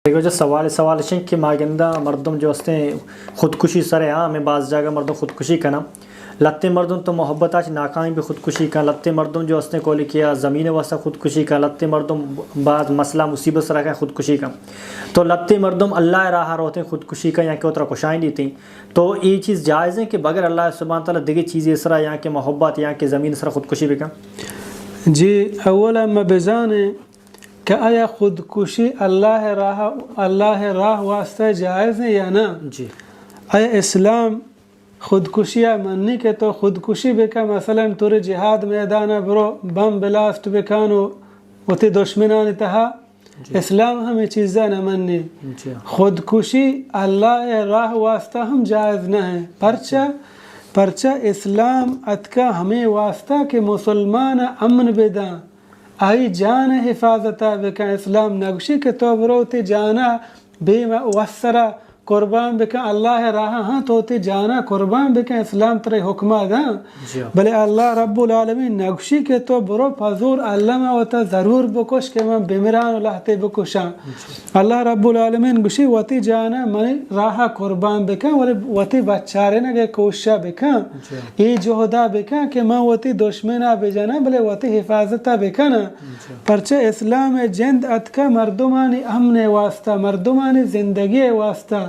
देखो जो सवाल है कि मागंदा मर्दम जो हस्ते खुदकुशी सर हाँ हमें बाज़ जगह मर्दम खुदकुशी करना लत्ते मर्दम तो मोहब्बत आज नाकामी भी खुदकुशी का लत्ते मर्दम जो हस्ते कोली किया ज़मीन वास्ता खुदकुशी का लत्ते मर्दम बाज़ मसला मुसीबत सर का खुदकुशी का तो लत्ते मर्दम अल्लाह राह रोते हैं खुदकुशी का यहाँ के उतरा खुशाई नहीं थी तो ये चीज़ जायज़ है कि बगैर अल्लाह सुब्हान तआला दिगे चीज़ें सरा यहाँ के मोहब्बत यहाँ के ज़मीन सरा खुदकुशी भी का जी अव्वल मैं बेजान कि आया खुदकुशी अल्लाह राह वास्ते जायज़ है या ना जी। आया इस्लाम खुदकुशिया मननी के तो खुदकुशी बेका मसलन तुरे जिहाद मैदान बरो बम ब्लास्ट बेकानो उती दुश्मनान तहा इस्लाम हमें चीज़ा न मननी खुदकुशी अल्लाह राह वास्ता हम जायज़ न है परचा इस्लाम अतका हमें वास्ता के मुसलमान अमन बेदा आई जान हिफाजता बेका इस्लाम नक्शी के तो बरोती जाना बेमा वसरा कुर्बान बेका अल्लाह राह हाँ तोती जाना कुर्बान बेका इस्लाम तरे हुक्मा दा भले अल्लाह रब्बुल आलमीन नक्शी के तो बरो फजूर अल्लाह वता ज़रूर बकुश के मैं बिमरान लहते बकुशा अल्लाह रब्बुल आलमीन गुशी वती जाना मैं राह कुर्बान बेका वती बच्चारे न गे कोशा बेका ये जोहदा बेका के मैं वती दुश्मना बेजाना भले वती हिफाजता बेका ना परचे इस्लाम जिंद अतका मर्दुमानी अमन वास्ता मर्दुमानी ज़िंदगी वास्ता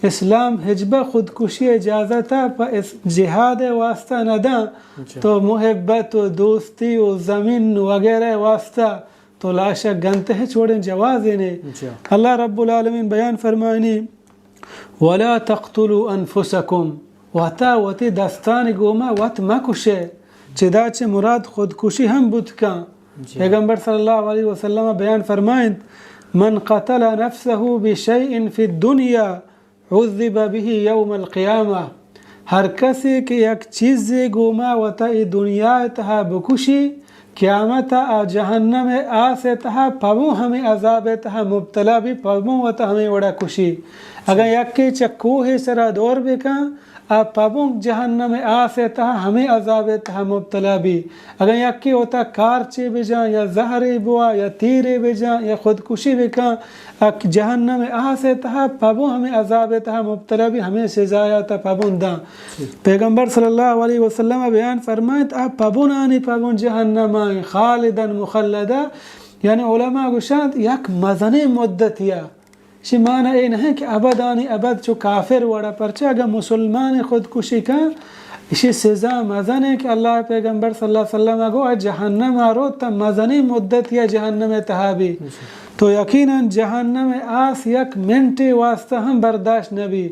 इस्लाम हिजबा खुदकुशी इजाज़ता पर इस जिहाद वास्ता नदा तो मुहब्बत व दोस्ती व ज़मीन वगैरह वास्ता तो लाशा गनते हैं छोड़ें जवाज़ ने अल्लाह रब्बुल आलमीन बयान फरमानी वला तक़्तुलू अनफुसकुम वता वती दस्तान गोमा वत मकुशे चिदाचे मुराद खुदकुशी हम बुतका पैगम्बर सल्लल्लाहु अलैहि वसल्लम बयान फरमाइंद मन क़तल नफ्सहु बिशैइन फ़ि दुनिया उज़्ज़िब बिही यौमल क़ियामा हर कसी के एक चीज़ गुमा वता ई दुनिया तहा बकुशी क़यामत आ जहन्नम आ से तहा पबू हमें अज़ाब तहा मुब्तला भी पबू वता हमें वड़ा खुशी अगर एक के चक्कू है सरा दौर बेका आ पबू जहन्नम आ से तहा हमें अज़ाब तहा मुब्तला भी अगर एक के होता कार चे बेजा या जहरे बुआ या तीरे बेजा या खुदकुशी बेका जहन्नम आ से तहा पबू हमें अज़ाब तहा मुब्तला भी हमें सजाया था पबुंदा पैगम्बर सल्लल्लाहु अलैहि वसल्लम बयान फरमाए आप पबुनानी पबुन जहन्नम खालिदन मुखल्लदा यानी उलमा गुशात यक मज़नी मुद्दत या शिमाना ये नहीं कि अबदानी अबद जो काफिर वड़ा परचा अगर मुसलमान खुदकुशी का इसी सज़ा मज़न है कि अल्लाह पैगम्बर सल्लल्लाहु अलैहि वसल्लम को जहन्नम आरो तब मज़नी मुद्दत या जहन्नम तहाबी तो यकीनन जहन्नम आस यक मिनटे वास्ता हम बर्दाश्त नबी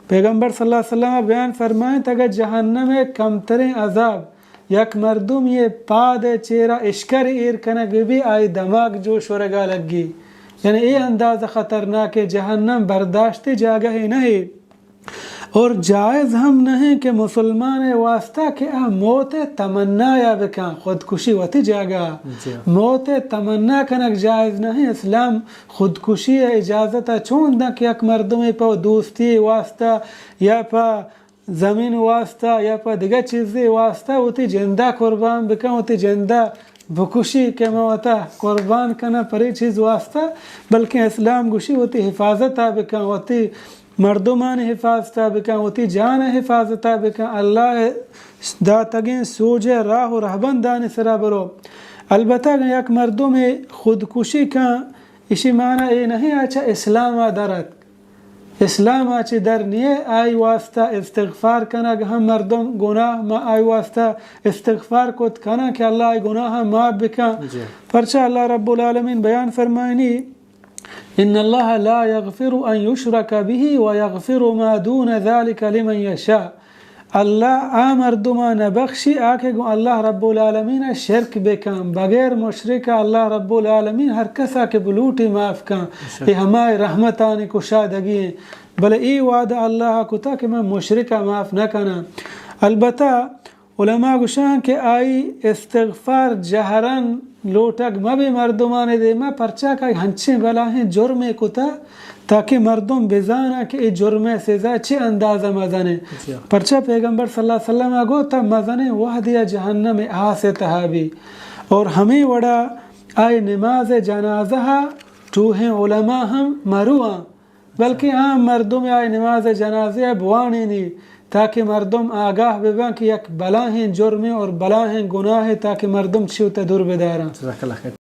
पैगम्बर सल्लल्लाहु अलैहि वसल्लम बयान फरमाएं अगर जहन्नम कम तरें अजाब यक मर्दुम ये पाद चेहरा इश्कर ईर कनक भी आई दिमाग जो शुरगा लगी यानी ये अंदाज़ा ख़तरनाक है जहन्नम बर्दाश्त जगह ही नहीं और जायज़ हम नहीं कि मुसलमान वास्ता के मौत तमन्ना या बेका खुदकुशी वती जगह मौत तमन्ना कनक जायज़ नहीं इस्लाम खुदकुशी इजाज़त चून दा कि एक मर्दुम पर दोस्ती वास्ता या पर ज़मीन वास्ता या पर दिगर चीज़ें वास्ता होती जिंदा कुर्बान बेका होती जिंदा बकुशी के मवता कुर्बान करना परी चीज़ वास्ता बल्कि इस्लाम गुशी होती हिफाजत बेका होती मर्दुमान हिफाजत बेका होती जान हिफाजत बेका अल्लाह दातगें सूझे राह रहबन दान सरा बरो अलबत्ता एक मर्दों में खुदकुशी का इसी माना ये नहीं अच्छा इस्लाम दरत इस्लाम आची दर नहीं आई वास्ता इस्तिग़फ़ार करना कि हम मर्दों गुनाह मा आई वास्ता इस्तिग़फ़ार को करना कि अल्लाह गुनाह माफ़ बिका परचा अल्लाह रब्बुल आलमीन बयान फरमानी इन्नल्लाह ला यग़फ़िरु अन युशरक बिही व यग़फ़िरु मा दून ज़ालिक लिमन यशा अल्लाह आ मर्दुमा न बख्शी आके गो अल्लाह रब्बुल आलमीन शिरक बेकाम बगैर मुशरिक अल्लाह रब्बुल आलमीन हर कसा के बलूटी माफ़ का ये हमारे रहमतानी कुशादगी भले ई वादा अल्लाह कुता कि मैं मुशरिका माफ़ न करना अलबत्ता उलमा गुशां के आई इस्तिग़फ़ार जहरन लोटक मबी मर्दुमाने दे मैं परचा का हंचे बला है जुर्म कुता ताकि मर्दों बेजाना के जुर्म सज़ा अच्छे अंदाज़ा मज़ने परचा पैगम्बर सल्लल्लाहु अलैहि वसल्लम गो तब मज़ने वह दिया जहन्नम आ से तहाबी और हमें वड़ा आए नमाज जनाजा تو ہیں علماء ہم مروا بلکہ عام مردم یا نماز جنازہ بوانی نہیں تاکہ مردم آگاہ ببن کہ یک بلا ہیں جرم اور بلا ہیں گناہ تاکہ مردم چیو تا دور بدارن. جزاک اللہ خیر.